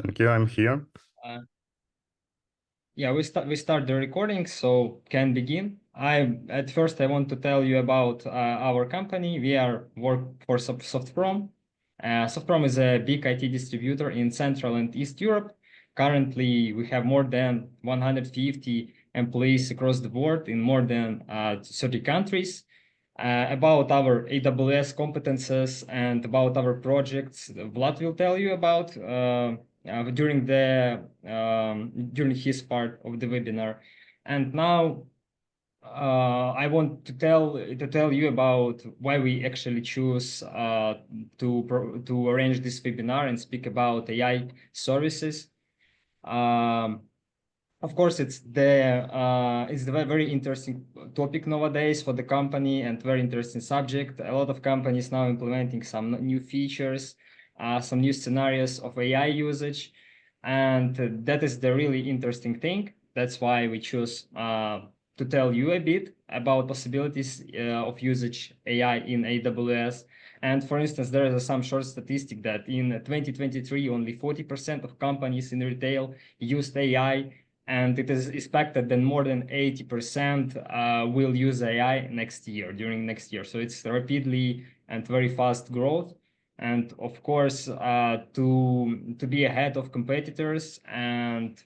Thank you. I'm here. Uh, yeah, we start the recording, so can begin. At first I want to tell you about our company. We work for Softprom. Softprom is a big IT distributor in Central and East Europe. Currently, we have more than 150 employees across the board in more than 30 countries. About our AWS competences and about our projects, Vlad will tell you about during his part of the webinar. And now I want to tell you about why we actually choose to arrange this webinar and speak about AI services. Um, of course, it's the very interesting topic nowadays for the company and very interesting subject. A lot of companies now implementing some new features, some new scenarios of AI usage, and that is the really interesting thing. That's why we choose to tell you a bit about possibilities of usage AI in AWS. And for instance, there is some short statistic that in 2023, only 40% of companies in retail used AI, and it is expected that more than 80% will use AI during next year. So it's rapidly and very fast growth. And of course, to be ahead of competitors and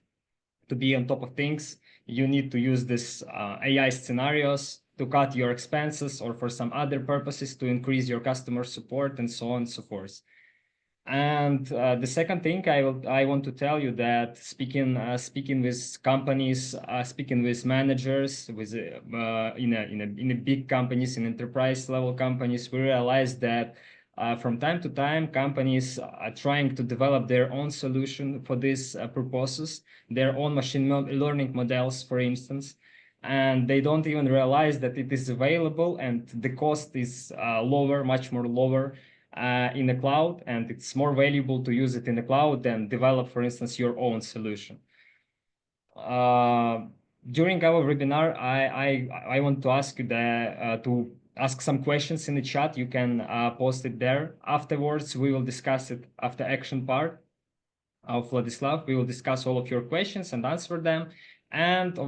to be on top of things, you need to use this AI scenarios to cut your expenses or for some other purposes to increase your customer support and so on and so forth. And the second thing I want to tell you that speaking with companies, speaking with managers, with in a big companies, in enterprise level companies, we realize that from time to time companies are trying to develop their own solution for these purposes, their own machine learning models, for instance, and they don't even realize that it is available and the cost is lower, much more lower in the cloud, and it's more valuable to use it in the cloud than develop, for instance, your own solution. During our webinar, I want to ask you to ask some questions in the chat. You can post it there. Afterwards, we will discuss it after action part of Vladislav. We will discuss all of your questions and answer them. And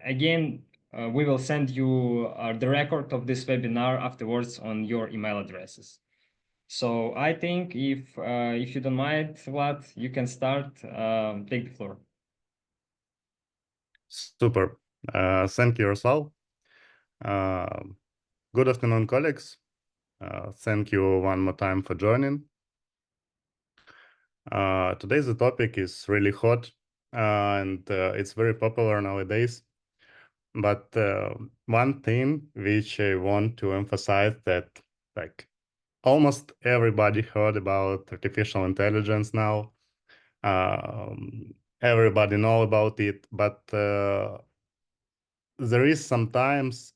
again, we will send you the record of this webinar afterwards on your email addresses. So I think if you don't mind, Vlad, you can start. Take the floor. Super. Thank you, Rosal. Good afternoon, colleagues. Thank you one more time for joining. Today the topic is really hot and it's very popular nowadays. But one thing which I want to emphasize that like almost everybody heard about artificial intelligence now. Everybody know about it, but there is sometimes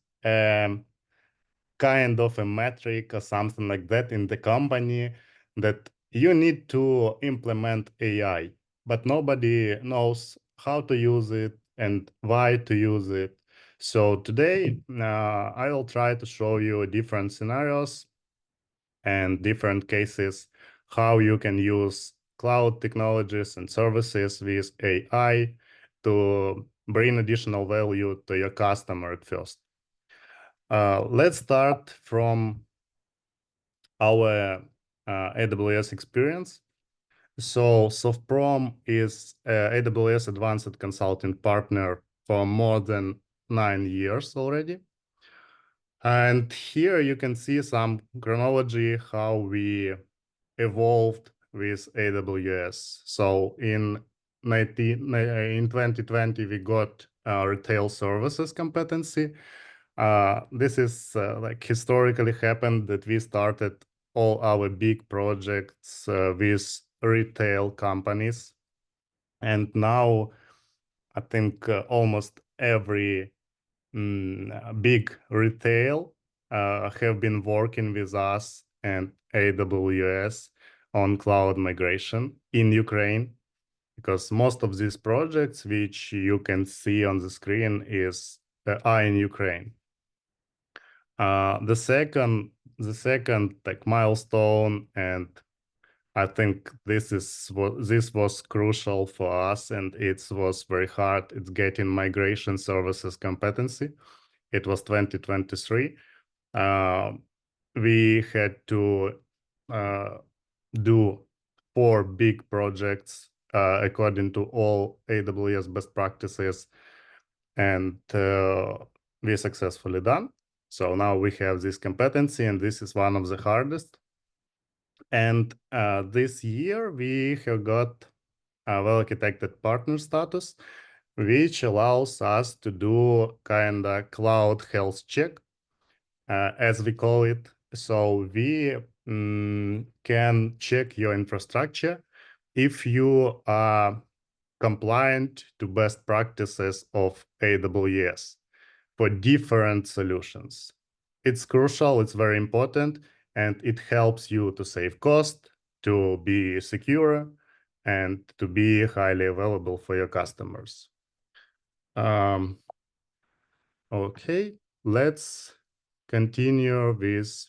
kind of a metric or something like that in the company that you need to implement AI, but nobody knows how to use it and why to use it. So today I will try to show you different scenarios and different cases how you can use cloud technologies and services with AI to bring additional value to your customer at first. Let's start from our AWS experience. So Softprom is AWS Advanced Consulting Partner for more than 9 years already. And here you can see some chronology how we evolved with AWS. So in 2020, we got retail services competency. This is like historically happened that we started all our big projects with retail companies. And now I think almost every big retail have been working with us and AWS on cloud migration in Ukraine, because most of these projects which you can see on the screen are in Ukraine. The second like milestone and I think this was crucial for us, and it was very hard. It's getting migration services competency. It was 2023. Uh, we had to do 4 big projects according to all AWS best practices, and we successfully done. So now we have this competency, and this is one of the hardest. And this year we have got a well-architected partner status, which allows us to do kind of cloud health check, as we call it. So we can check your infrastructure if you are compliant to best practices of AWS for different solutions. It's crucial, it's very important, and it helps you to save cost, to be secure, and to be highly available for your customers. Okay, let's continue with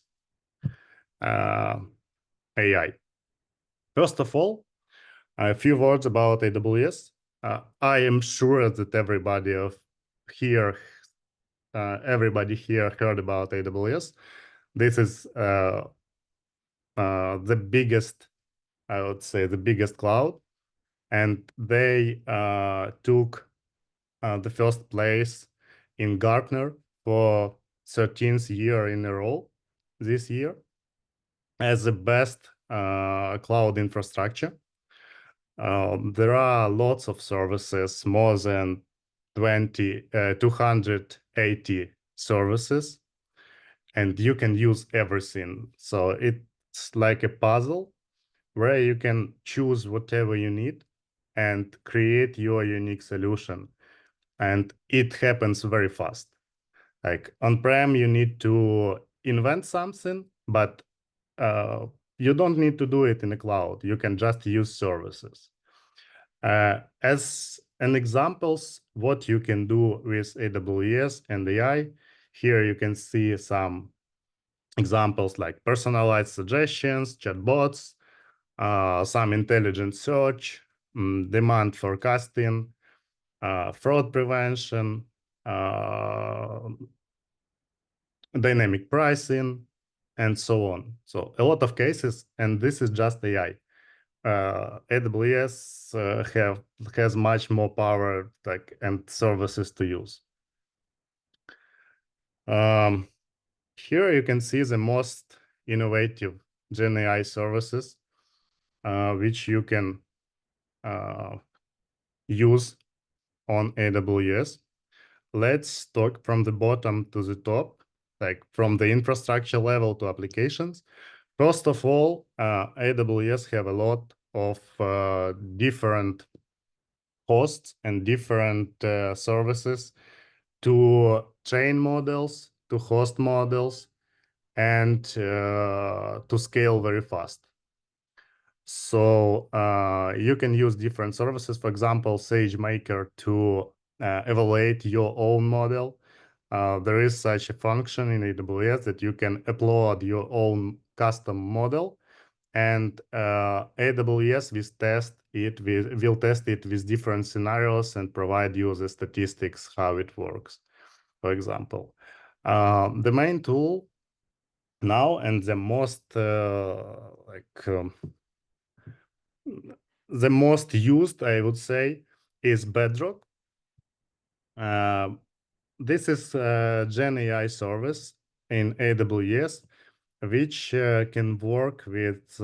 AI. First of all, a few words about AWS. I am sure that here everybody here heard about AWS. This is the biggest, I would say, the biggest cloud, and they took the first place in Gartner for 13th year in a row this year as the best cloud infrastructure. There are lots of services, more than 280 services, and you can use everything. So it's like a puzzle where you can choose whatever you need and create your unique solution. And it happens very fast. Like on-prem, you need to invent something, but you don't need to do it in the cloud. You can just use services. As an examples, what you can do with AWS and AI, here you can see some examples like personalized suggestions, chatbots, some intelligent search, demand forecasting, fraud prevention, dynamic pricing, and so on. So a lot of cases, and this is just AI. AWS has much more power and services to use. Here you can see the most innovative Gen AI services which you can use on AWS. Let's talk from the bottom to the top, like from the infrastructure level to applications. First of all, AWS have a lot of different hosts and different services to train models, to host models, and to scale very fast. So you can use different services, for example, SageMaker to evaluate your own model. There is such a function in AWS that you can upload your own custom model, and AWS will test it with different scenarios and provide you the statistics how it works. For example, the main tool now and the most the most used, I would say, is Bedrock. This is a Gen AI service in AWS, which can work with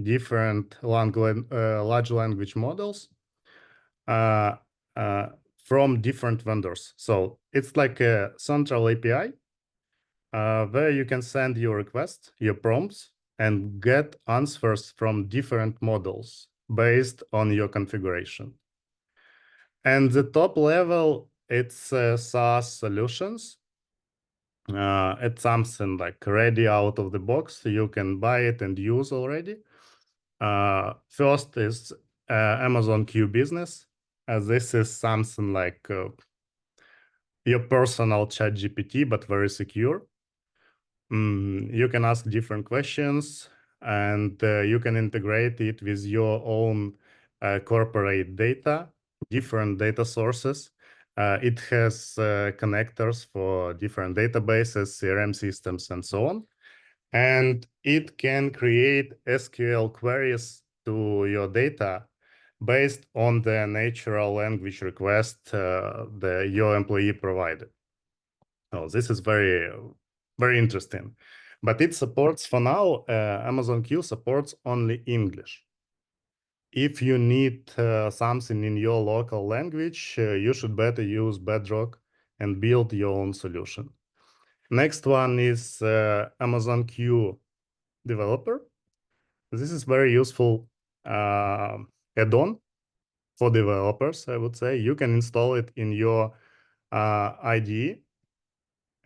different large language models uh, from different vendors. So it's like a central API where you can send your requests, your prompts, and get answers from different models based on your configuration. And the top level, it's SaaS solutions. It's something like ready out of the box. You can buy it and use already. First is Amazon Q Business. This is something like your personal chat GPT, but very secure. You can ask different questions. and you can integrate it with your own corporate data, different data sources. It has connectors for different databases, CRM systems, and so on. And it can create SQL queries to your data based on the natural language request your employee provided. Oh, this is very interesting. But it supports, for now, Amazon Q supports only English. If you need something in your local language, you should better use Bedrock and build your own solution. Next one is Amazon Q Developer. This is very useful add-on for developers, I would say. You can install it in your IDE,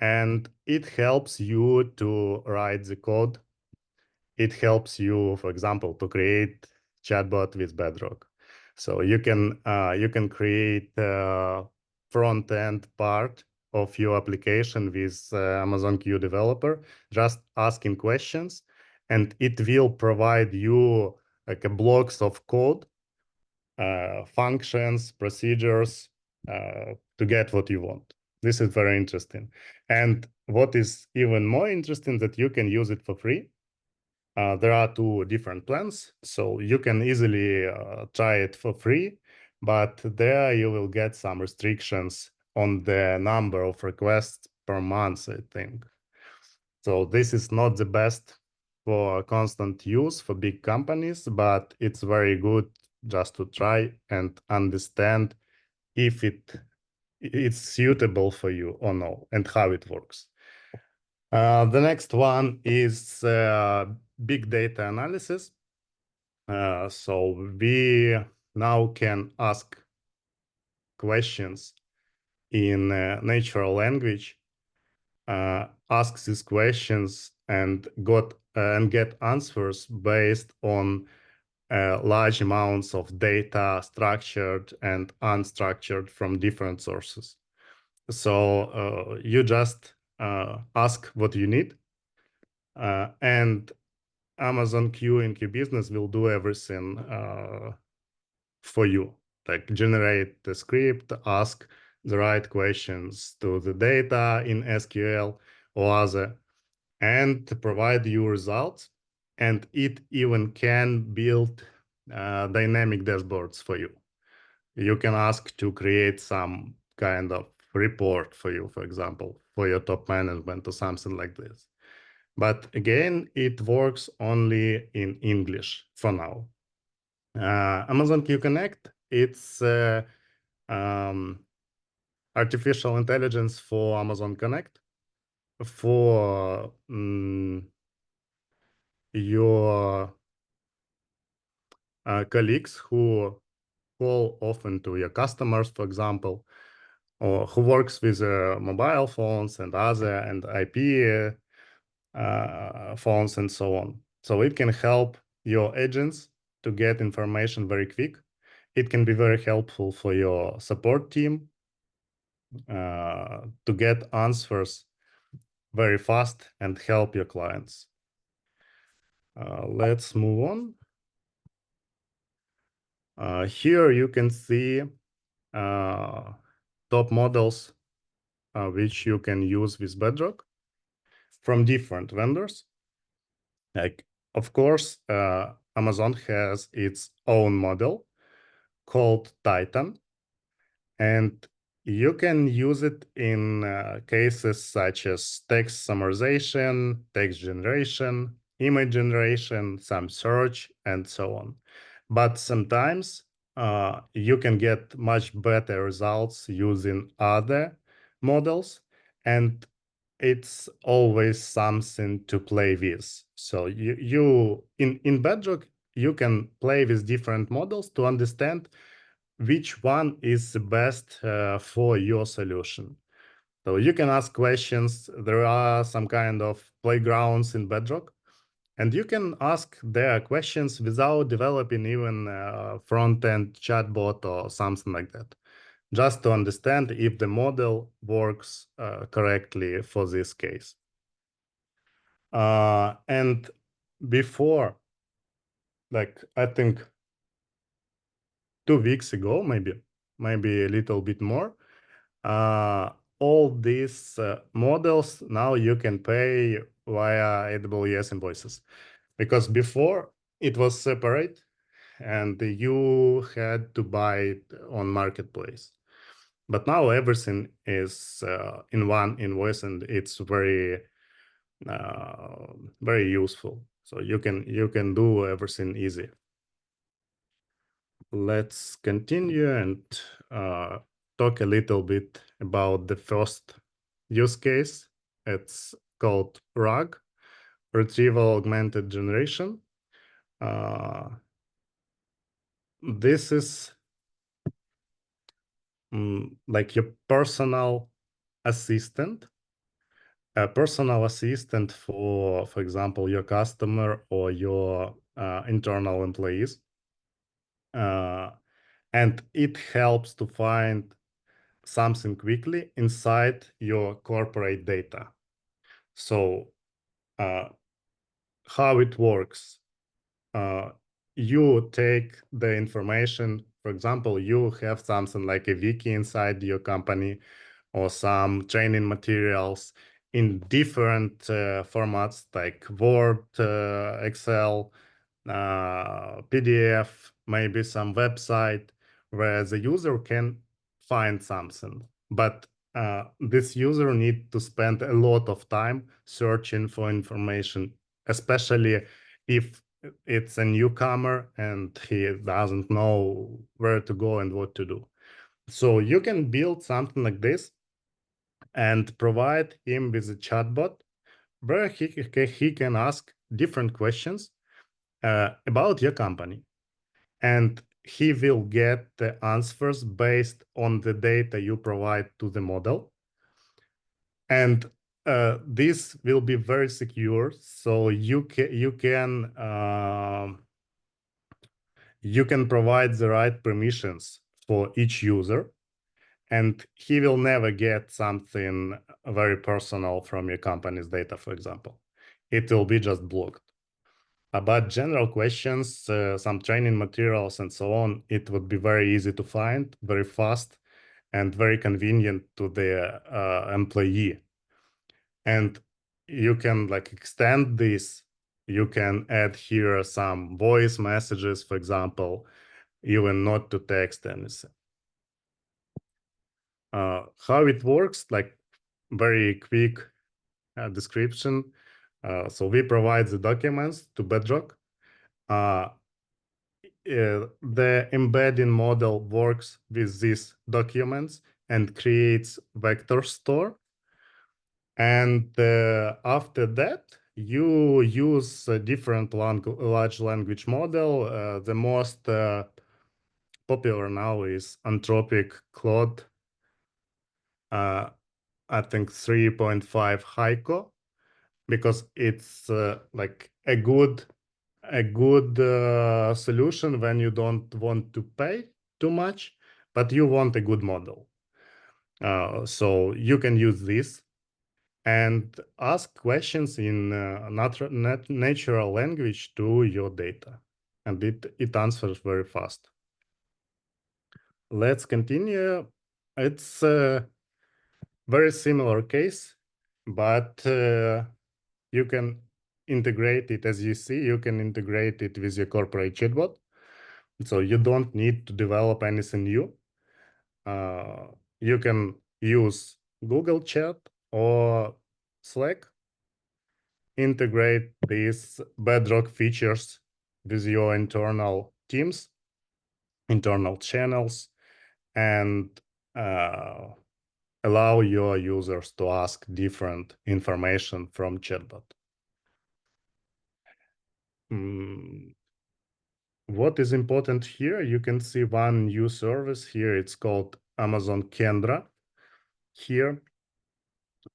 and it helps you to write the code. It helps you, for example, to create chatbot with Bedrock. So you can create front end part of your application with Amazon Q Developer, just asking questions, and it will provide you like a blocks of code, functions, procedures to get what you want. This is very interesting. And what is even more interesting, that you can use it for free. There are two different plans, so you can easily try it for free, but there you will get some restrictions on the number of requests per month, I think. So this is not the best for constant use for big companies, but it's very good just to try and understand if it's suitable for you or no, and how it works. The next one is big data analysis. So we now can ask questions in natural language, ask these questions and get answers based on large amounts of data, structured and unstructured, from different sources. So you just ask what you need, and Amazon Q in Q Business will do everything for you, like generate the script, ask the right questions to the data in SQL or other, and provide you results. And it even can build dynamic dashboards for you. You can ask to create some kind of report for you, for example, for your top management or something like this. But again, it works only in English for now. Amazon Q Connect, it's artificial intelligence for Amazon Connect for your colleagues who call often to your customers, for example, or who works with mobile phones and other and IP phones and so on. So it can help your agents to get information very quick. It can be very helpful for your support team to get answers very fast and help your clients. Let's move on. Here you can see top models which you can use with Bedrock from different vendors. Like, of course, Amazon has its own model called Titan, and you can use it in cases such as text summarization, text generation, image generation, some search, and so on. But sometimes you can get much better results using other models, and it's always something to play with. So in Bedrock, you can play with different models to understand which one is the best for your solution. So you can ask questions. There are some kind of playgrounds in Bedrock, and you can ask their questions without developing even a front-end chatbot or something like that, just to understand if the model works correctly for this case. And before, like I think 2 weeks ago, maybe a little bit more, uh, all these models now you can pay via AWS invoices, because before it was separate and you had to buy it on marketplace. But now everything is in one invoice, and it's very useful. So you can do everything easy. Let's continue and talk a little bit about the first use case. It's called RAG, Retrieval Augmented Generation. This is like your personal assistant, a personal assistant for example, your customer or your internal employees. And it helps to find something quickly inside your corporate data. So how it works, you take the information, for example, you have something like a wiki inside your company or some training materials in different formats like Word, Excel, PDF, maybe some website where the user can find something. But this user need to spend a lot of time searching for information, especially if it's a newcomer and he doesn't know where to go and what to do. So you can build something like this and provide him with a chatbot where he can ask different questions about your company. And he will get the answers based on the data you provide to the model. And this will be very secure. So you can provide the right permissions for each user, and he will never get something very personal from your company's data, for example. It will be just blocked. About general questions, some training materials and so on, it would be very easy to find, very fast, and very convenient to the employee. And you can like extend this. You can add here some voice messages, for example, even not to text anything. How it works, like very quick description. So we provide the documents to Bedrock. The embedding model works with these documents and creates vector store. And after that, you use a different large language model. The most popular now is Anthropic Claude, I think 3.5 Haiku, because it's like a good solution when you don't want to pay too much, but you want a good model. So you can use this and ask questions in natural language to your data, and it answers very fast. Let's continue. It's a very similar case, but you can integrate it, as you see, you can integrate it with your corporate chatbot. So you don't need to develop anything new. You can use Google Chat or Slack, integrate these Bedrock features with your internal teams, internal channels, and uh, allow your users to ask different information from chatbot. What is important here, you can see one new service here. It's called Amazon Kendra. Here,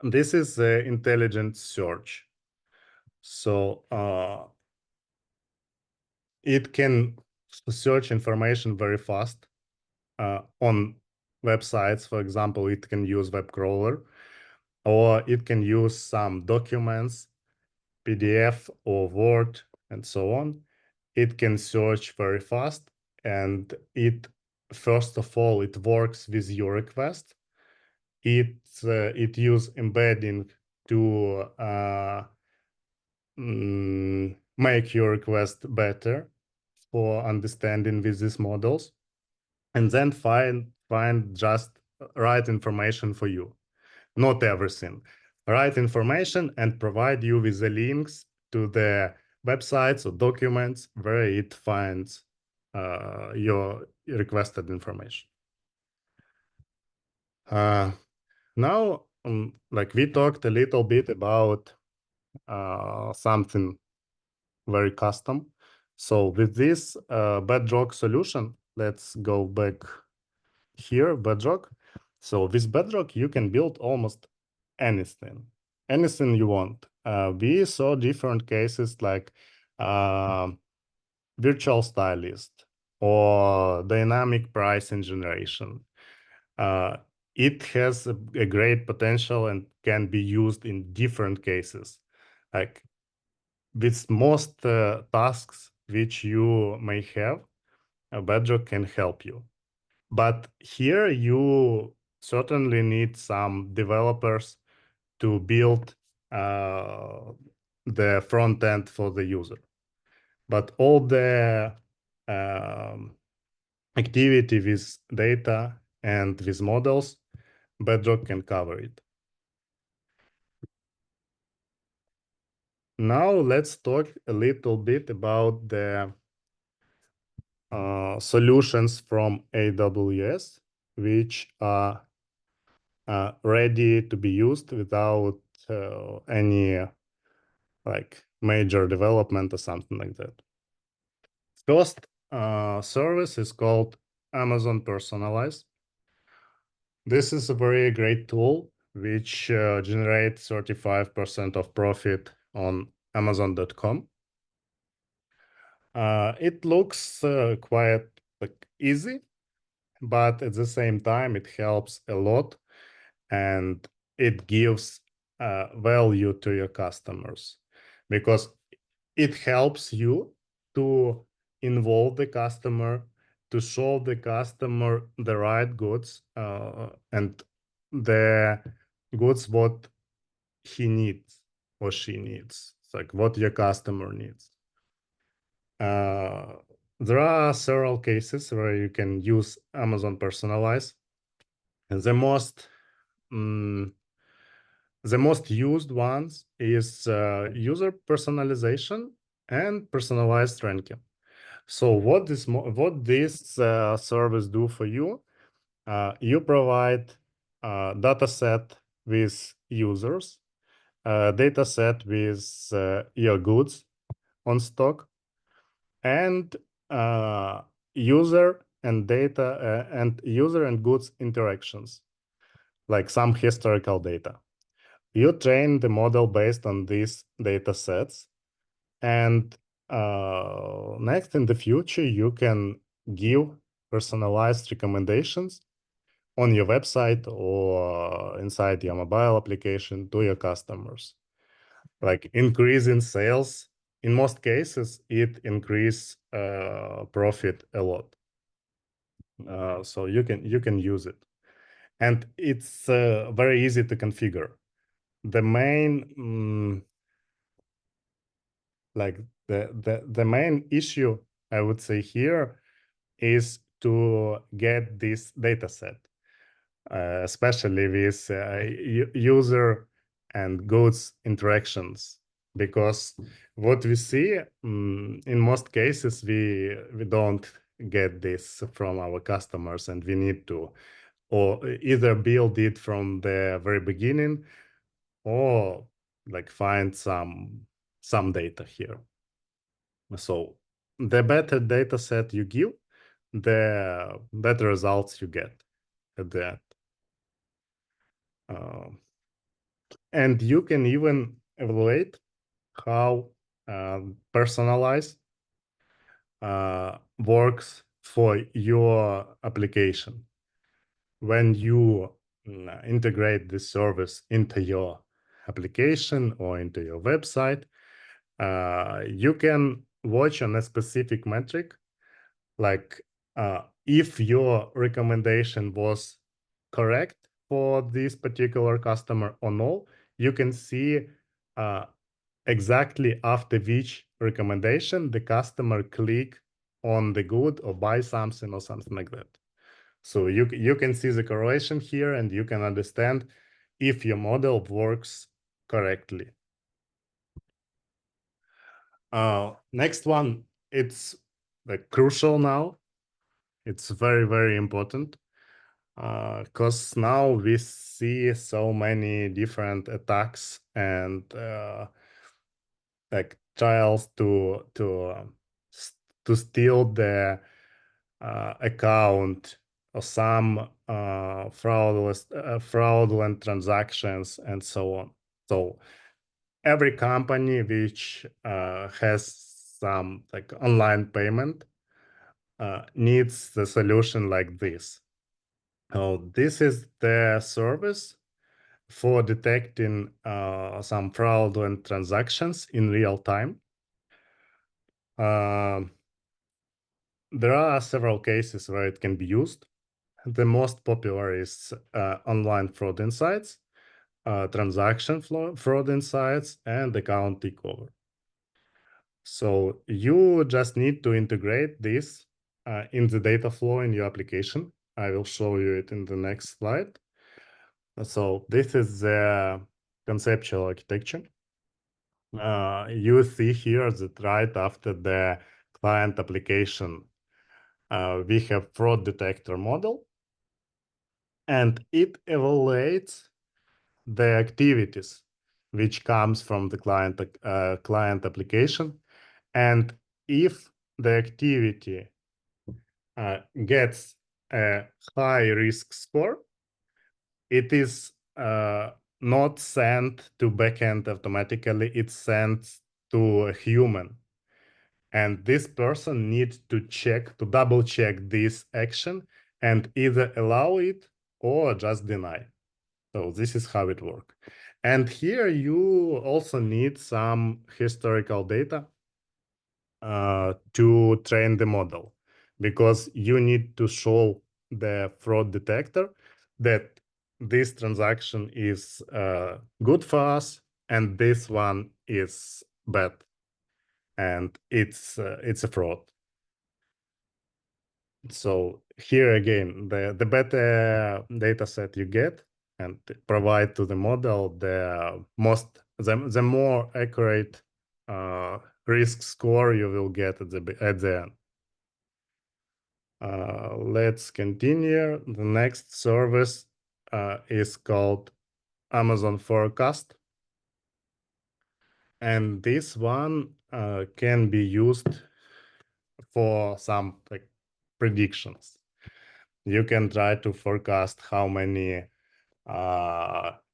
this is the intelligent search. So it can search information very fast on websites. For example, it can use web crawler, or it can use some documents, PDF or Word, and so on. It can search very fast, and first of all, it works with your request. It use embedding to make your request better for understanding with these models, and then find just right information for you. Not everything. Right information and provide you with the links to the websites or documents where it finds your requested information. Now, like we talked a little bit about something very custom. So with this Bedrock solution, let's go back here, Bedrock. So with Bedrock, you can build almost anything you want. We saw different cases like virtual stylist or dynamic pricing generation. Uh, it has a great potential and can be used in different cases. Like with most tasks which you may have, Bedrock can help you. But here you certainly need some developers to build the front end for the user. But all the activity with data and with models, Bedrock can cover it. Now let's talk a little bit about the solutions from AWS, which are ready to be used without any like major development or something like that. First service is called Amazon Personalize. This is a very great tool which generates 35% of profit on Amazon.com. It looks quite like easy, but at the same time, it helps a lot and it gives value to your customers because it helps you to involve the customer, to show the customer the right goods and the goods what he needs or she needs. It's like what your customer needs. There are several cases where you can use Amazon Personalize. And the most used ones is user personalization and personalized ranking. So what this service do for you? You provide a data set with users, a data set with your goods on stock, and user and data and user and goods interactions, like some historical data. You train the model based on these data sets, and next in the future, you can give personalized recommendations on your website or inside your mobile application to your customers. Like increase in sales, in most cases, it increase profit a lot. So you can use it, and it's very easy to configure. The main like the main issue I would say here is to get this data set, especially with user and goods interactions, because what we see in most cases we don't get this from our customers, and we need to or either build it from the very beginning or like find some data here. So the better data set you give, the better results you get at the end. And you can even evaluate how personalized works for your application. When you integrate this service into your application or into your website, You can watch on a specific metric, like if your recommendation was correct for this particular customer or no. You can see exactly after which recommendation the customer click on the good or buy something or something like that. So you can see the correlation here, and you can understand if your model works correctly. Next one, it's like crucial now. It's very, very important because now we see so many different attacks and like trials to steal the account or some fraudulent transactions and so on. So every company which has some like online payment needs the solution like this. So this is the service for detecting some fraudulent transactions in real time. There are several cases where it can be used. The most popular is online fraud insights, transaction fraud insights, and account takeover. So you just need to integrate this in the data flow in your application. I will show you it in the next slide. So this is the conceptual architecture. You see here that right after the client application, we have fraud detector model, and it evaluates the activities which comes from the client application. And if the activity gets a high risk score, it is not sent to backend automatically. It's sent to a human. And this person needs to double check this action and either allow it or just deny. So this is how it works. And here you also need some historical data to train the model, because you need to show the fraud detector that this transaction is good for us and this one is bad and it's a fraud. So here again, the better data set you get and provide to the model, the more accurate risk score you will get at the end. Let's continue. The next service is called Amazon Forecast. And this one can be used for some like predictions. You can try to forecast how many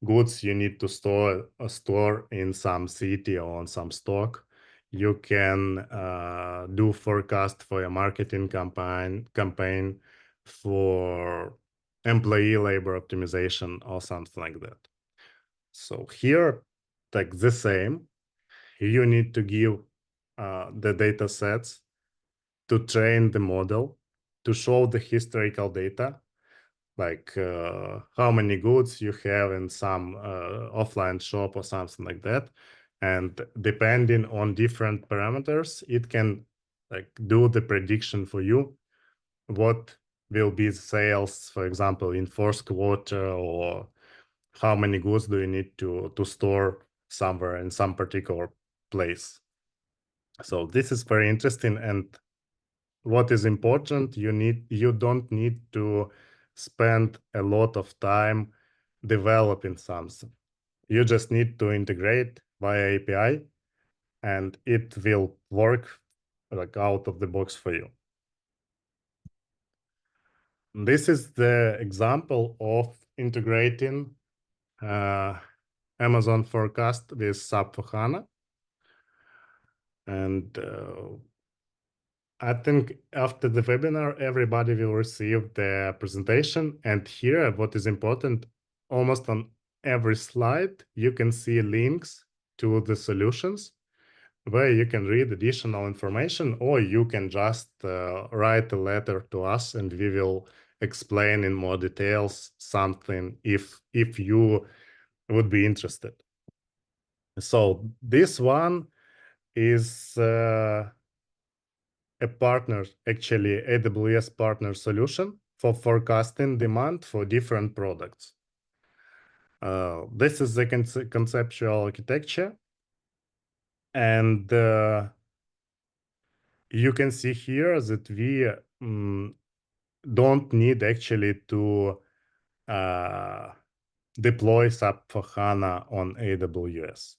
goods you need to store in some city or on some stock. You can do forecast for a marketing campaign for employee labor optimization or something like that. So here, like the same, you need to give the data sets to train the model, to show the historical data, like how many goods you have in some offline shop or something like that. And depending on different parameters, it can like do the prediction for you what will be the sales, for example, in fourth quarter, or how many goods do you need to store somewhere in some particular place. So this is very interesting. And what is important, you don't need to spend a lot of time developing something. You just need to integrate via API and it will work like out of the box for you. This is the example of integrating Amazon Forecast with SAP HANA. And I think after the webinar, everybody will receive the presentation. And here, what is important, almost on every slide, you can see links to the solutions. where you can read additional information, or you can just write a letter to us and we will explain in more details something if you would be interested. So this one is a partner, actually AWS partner solution for forecasting demand for different products. This is the conceptual architecture. And you can see here that we don't need actually to deploy SAP for HANA on AWS.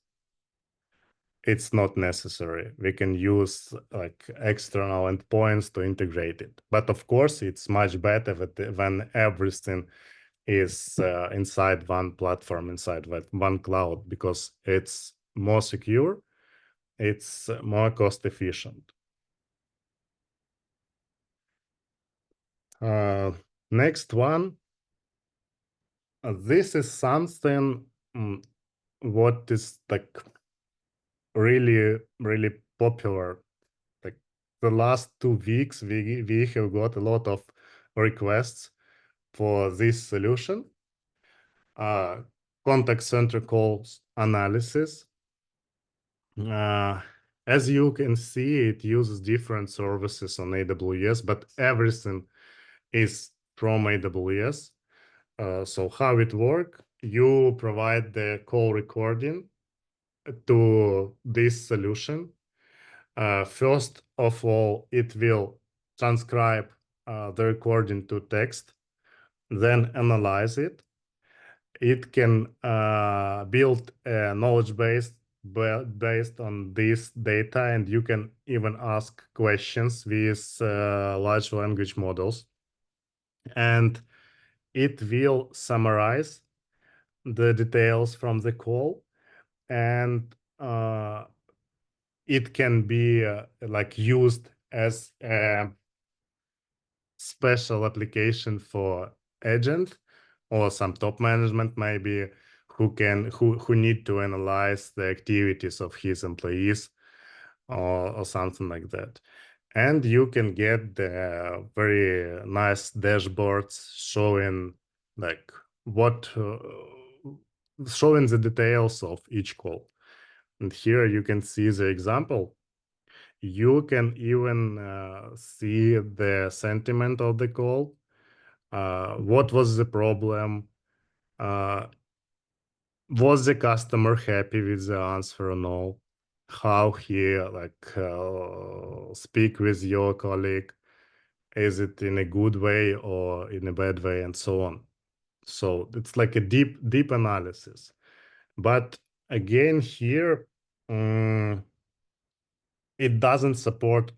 It's not necessary. We can use like external endpoints to integrate it. But of course, it's much better when everything is inside one platform, inside one cloud, because it's more secure, it's more cost efficient. Next one, this is something what is like really, really popular. Like the last 2 weeks, we have got a lot of requests for this solution. Contact center calls analysis. As you can see, it uses different services on AWS, but everything is from AWS. So how it works, you provide the call recording to this solution. First of all, it will transcribe the recording to text, then analyze it. It can build a knowledge base based on this data, and you can even ask questions with large language models. And it will summarize the details from the call, and it can be like used as a special application for agent or some top management maybe who need to analyze the activities of his employees or something like that. And you can get the very nice dashboards showing like what showing the details of each call. And here you can see the example. You can even see the sentiment of the call. What was the problem? Was the customer happy with the answer or no? How he speak with your colleague? Is it in a good way or in a bad way, and so on? So it's like a deep analysis. But again, here it doesn't support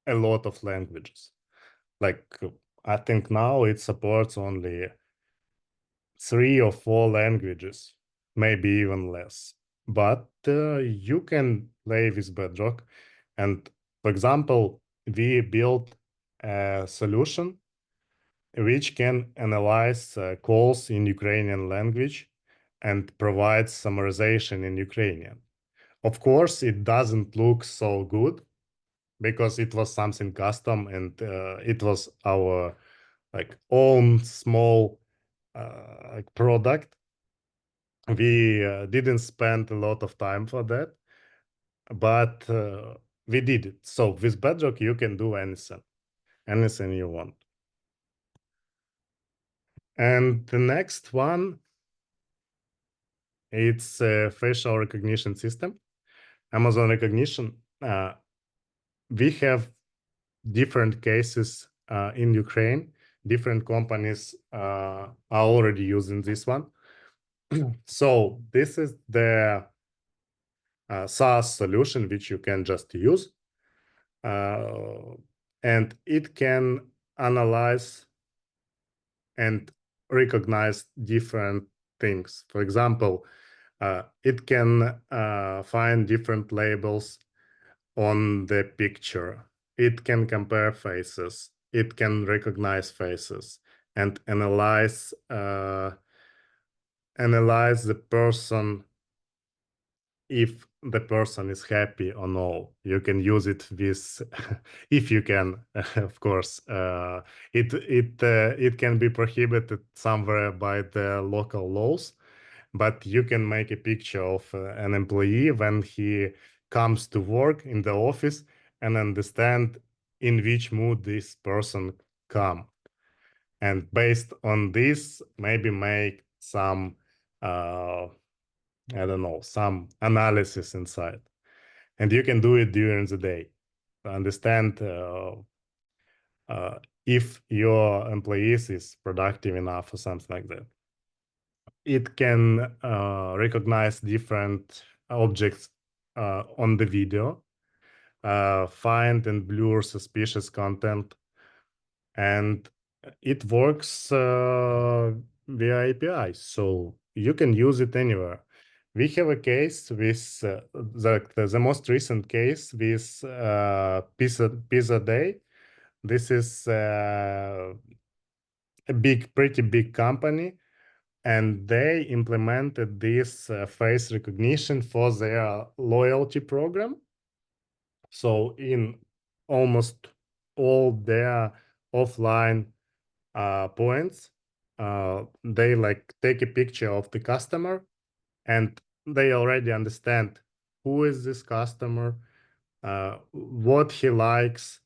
a lot of languages. Like I think now it supports only 3 or 4 languages, maybe even less. But you can play with Bedrock. And for example, we built a solution which can analyze calls in Ukrainian language and provide summarization in Ukrainian. Of course, it doesn't look so good because it was something custom, and it was our like own small product. We didn't spend a lot of time for that, but we did it. So with Bedrock, you can do anything you want. And the next one, it's a facial recognition system, Amazon Recognition. We have different cases in Ukraine. Different companies are already using this one. So this is the SaaS solution which you can just use. And it can analyze and recognize different things. For example, it can find different labels on the picture. It can compare faces. It can recognize faces and analyze the person if the person is happy or no. You can use it with, if you can, of course. It can be prohibited somewhere by the local laws, but you can make a picture of an employee when he comes to work in the office and understand in which mood this person come. And based on this, maybe make some I don't know, some analysis inside. And you can do it during the day to understand if your employees is productive enough or something like that. It can recognize different objects on the video, find and blur suspicious content, and it works via API. So you can use it anywhere. We have a case with the most recent case with Pizza Day. This is a pretty big company, and they implemented this face recognition for their loyalty program. So in almost all their offline points, they like take a picture of the customer, and they already understand who is this customer, what he likes,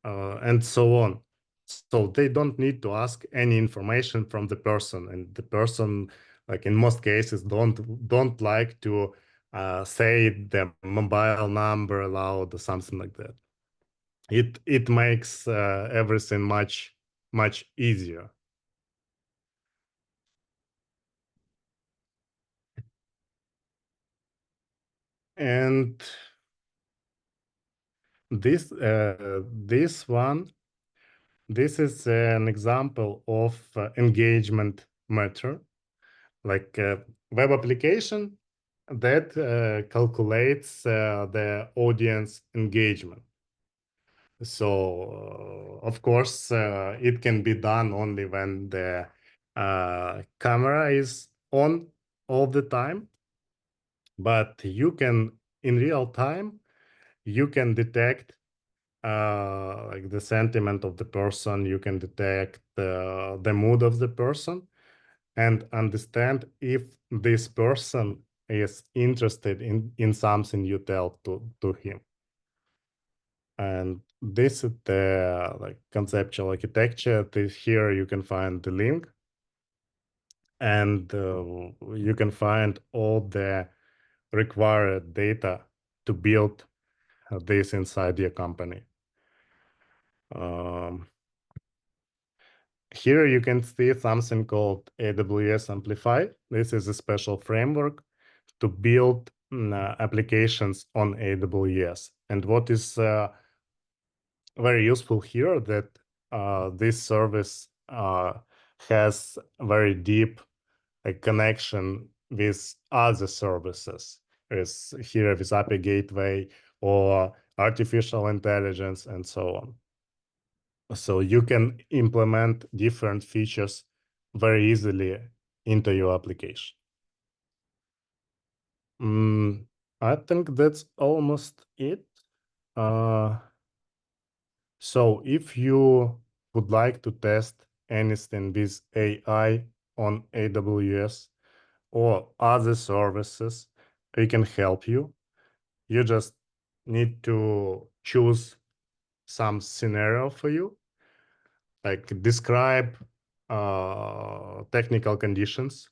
and so on. So they don't need to ask any information from the person, and the person, like in most cases, don't like to say the mobile number aloud or something like that. It makes everything much easier. And this one, this is an example of engagement meter, like a web application that calculates the audience engagement. So, of course, it can be done only when the camera is on all the time. But you can, in real time, you can detect like the sentiment of the person. You can detect the mood of the person and understand if this person is interested in something you tell to him. And this is the like conceptual architecture. Here you can find the link, and you can find all the required data to build this inside your company. Um, Here you can see something called AWS Amplify. This is a special framework to build applications on AWS. And what is very useful here that this service has very deep connection with other services. Is here with API Gateway or artificial intelligence and so on. So you can implement different features very easily into your application. I think that's almost it. So if you would like to test anything with AI on AWS or other services, we can help you. You just need to choose some scenario for you, like describe technical conditions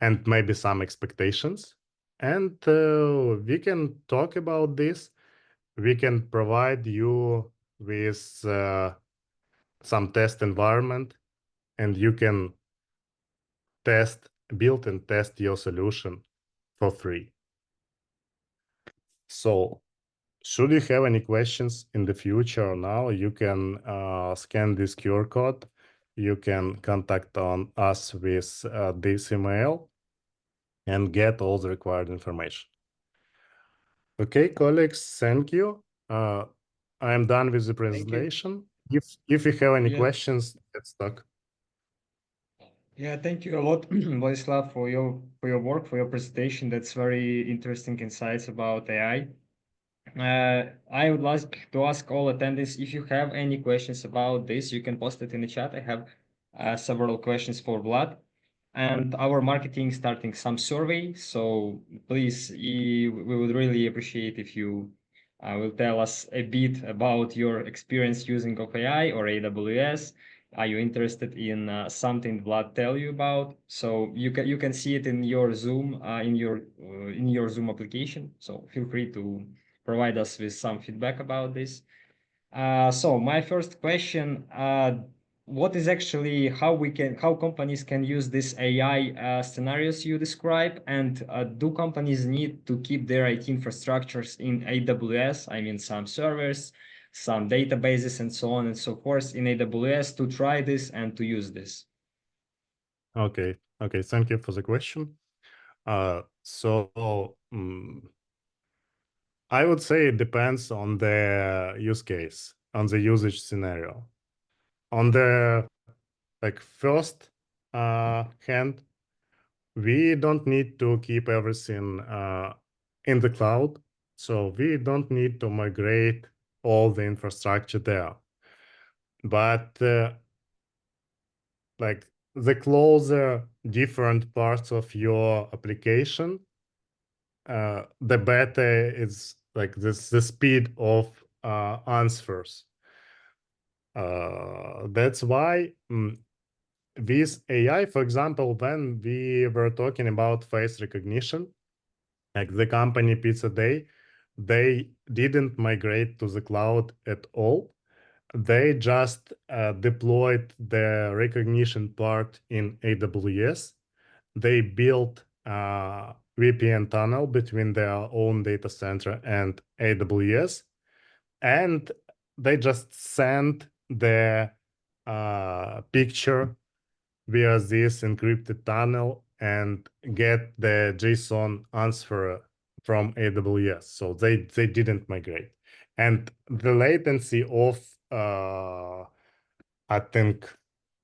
and maybe some expectations. And we can talk about this. We can provide you with some test environment, and you can build and test your solution for free. So should you have any questions in the future or now, you can scan this QR code. You can contact on us with this email and get all the required information. Okay, colleagues, thank you. I am done with the Thank you. presentation. If you have any Yeah. questions, let's talk. Yeah, thank you a lot, Vladislav, for your work, for your presentation. That's very interesting insights about AI. I would like to ask all attendees if you have any questions about this, you can post it in the chat. I have several questions for Vlad. And our marketing starting some survey. So please, we would really appreciate if you will tell us a bit about your experience using OpenAI or AWS. Are you interested in something Vlad tell you about? So you can see it in your Zoom in your Zoom application. So feel free to provide us with some feedback about this. So my first question, what is actually how companies can use this AI scenarios you describe, and do companies need to keep their IT infrastructures in AWS? I mean, some servers, some databases, and so on and so forth in AWS to try this and to use this. Okay, okay, thank you for the question. I would say it depends on the use case, on the usage scenario. On the first hand, we don't need to keep everything in the cloud, so we don't need to migrate all the infrastructure there. But the closer different parts of your application, the better is the speed of answers. That's why with AI, for example, when we were talking about face recognition, like the company Pizza Day, they didn't migrate to the cloud at all. They just deployed the recognition part in AWS. They built a VPN tunnel between their own data center and AWS, and they just sent the picture via this encrypted tunnel and get the JSON answer from AWS. So they didn't migrate. And the latency of, I think,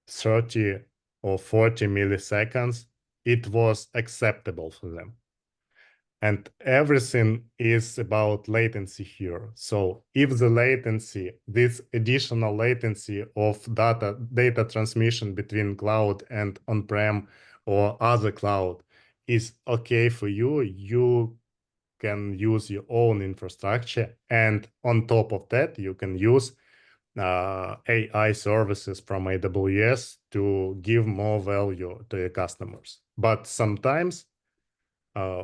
30 or 40 milliseconds, it was acceptable for them. And everything is about latency here. So if the latency, this additional latency of data transmission between cloud and on-prem or other cloud is okay for you, you can use your own infrastructure. And on top of that, you can use AI services from AWS to give more value to your customers. But sometimes uh,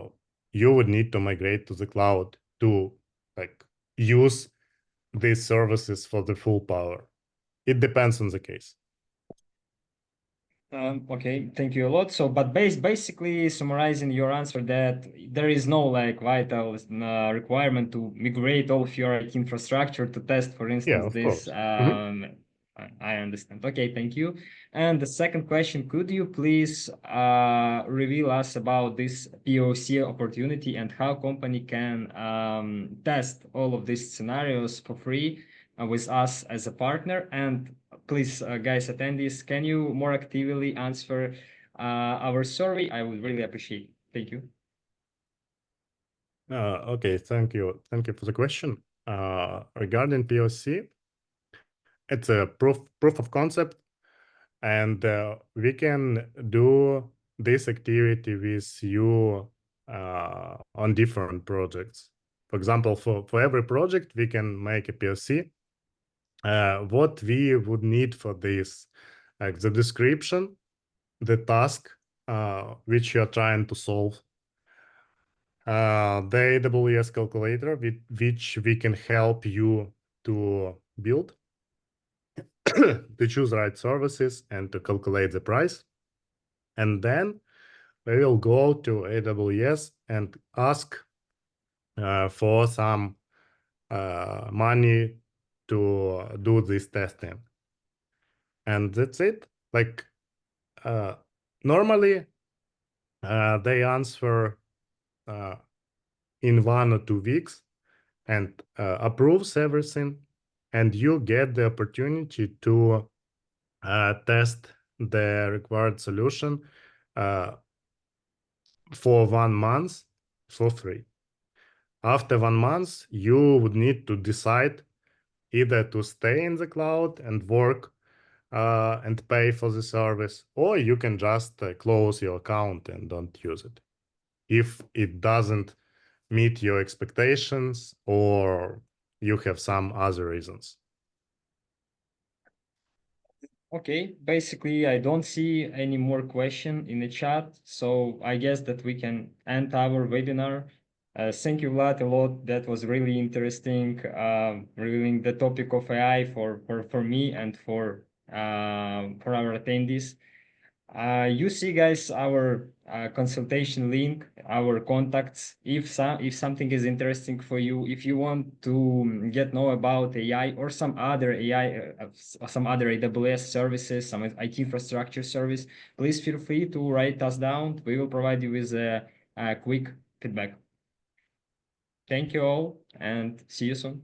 you would need to migrate to the cloud to use these services for the full power. It depends on the case. Okay, thank you a lot. So, but basically summarizing your answer that there is no like vital requirement to migrate all of your IT infrastructure to test, for Yeah, instance, of this. course. I understand. Okay, thank you. And the second question, could you please reveal us about this POC opportunity and how company can test all of these scenarios for free with us as a partner? And please, guys, attendees, can you more actively answer our survey? I would really appreciate it. Thank you. Okay, thank you. Thank you for the question. Regarding POC, it's a proof of concept, and we can do this activity with you on different projects. For example, for every project, we can make a POC. What we would need for this, like the description, the task which you're trying to solve, the AWS calculator, which we can help you to build, to choose right services and to calculate the price. And then we will go to AWS and ask for some money to do this testing. And that's it. Normally, they answer in 1 or 2 weeks and approves everything, and you get the opportunity to test the required solution for 1 month for free. After 1 month, you would need to decide either to stay in the cloud and work and pay for the service, or you can just close your account and don't use it if it doesn't meet your expectations or you have some other reasons. Okay, basically, I don't see any more question in the chat, so I guess that we can end our webinar. Thank you, Vlad, a lot. That was really interesting, revealing the topic of AI for me and for our attendees. You see, guys, our consultation link, our contacts. If something is interesting for you, if you want to get know about AI or some other AI, some other AWS services, some IT infrastructure service, please feel free to write us down. We will provide you with a quick feedback. Thank you all, and see you soon.